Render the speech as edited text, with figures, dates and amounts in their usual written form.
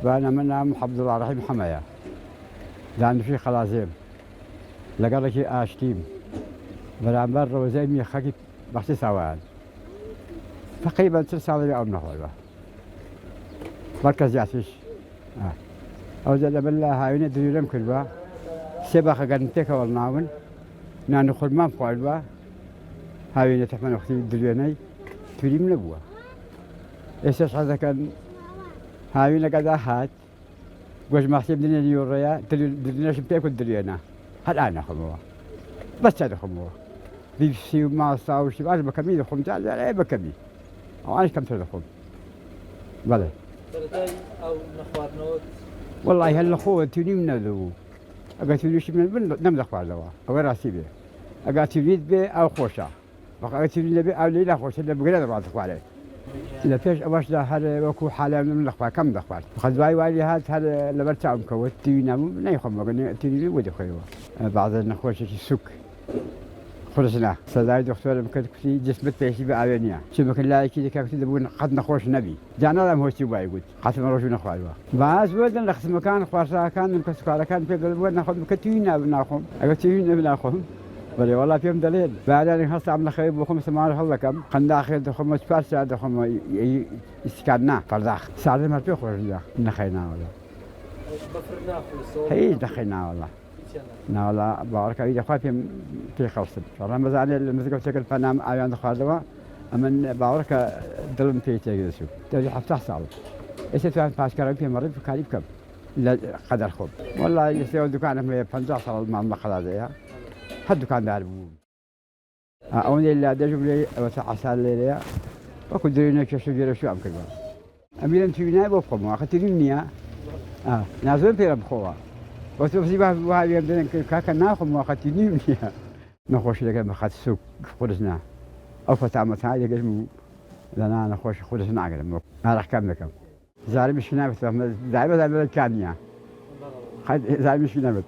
أنا من عبد الله رحيم حماية لأن في خلازيم لقرك آشتيم برامبر روزيمي خكي بختي سوان تقريبا 9 أو نهوله مركز يعطيش أو زاد بالله هاي ندري كلها سباق قرنتك والناون نحن خدمة قلبا هاي نتحمل أختي دريني تري من أبوه إيش هذا كان هاي نقدر هات وش ما حسب دنيا يوريا درينا شو بتاكل درينا هل أنا خموه بس هذا خموه بيفسي وما صار وش أنا بكمل خم تعال لا بكمل أو أنا كم تدخل بلى أو نخوات نوت والله هالأخوة توني من ذو أقول توني شو من نم دخل ذوا أو راسي به أقول توني به أو خوشة أقول توني به أو ليلا خوشة اللي بقدر بعض دخل إذا فيش أبغى ده هذا وكو حالة من دخل كم دخل خذ باي واي هذا اللي برتعم كوت توني ما يخم أقول توني ودي خيوه بعض النخوش السك خلصنا صداي دكتور ممكن في جسمت بيشي بأوانيا شو ممكن لا كذا كيف تدبون قد نخوش نبي جانا لهم هو شيء بايقول قسم روشنا نخوالوا بعض ولدنا لخص مكان خوارسا كان مكسكارا كان في قلبنا ناخذ مكتوينا بناخذ أكتوينا بناخذ بلي والله فيهم دليل بعد أن خلاص عمل خير بخم سمار الله كم خن داخل دخم متفرس دخم يسكننا فرداخ سعد ما في خرج نخينا ولا هي دخلنا والله نا والله بارك الله فيك في خلصت رمضان المسجد شكل فنام أيام دخلوا أمن بارك دلهم في تجلسوا تجي حفتح صعب إيش تفهم فاش كلام في مريض في كاريب كم لا قدر خب والله يسوي دكانه ما 50 صار مع المخلات ذي هاد دكان دار بوم أوني اللي أدرج لي وتعسل لي وكل درينا كشو جرى شو أم كذا أمير تبينا بفهم أختي نازل في ربخوا بس بس يبغى يبدأ كأك ناخذ وقت نيمنيها نخش لك بخات سوق خلصنا أو فتعمل هاي جسم لنا نخش خلصنا عقل ما راح كم لكم زاري مش نابت دائما كانيا زاري مش نابت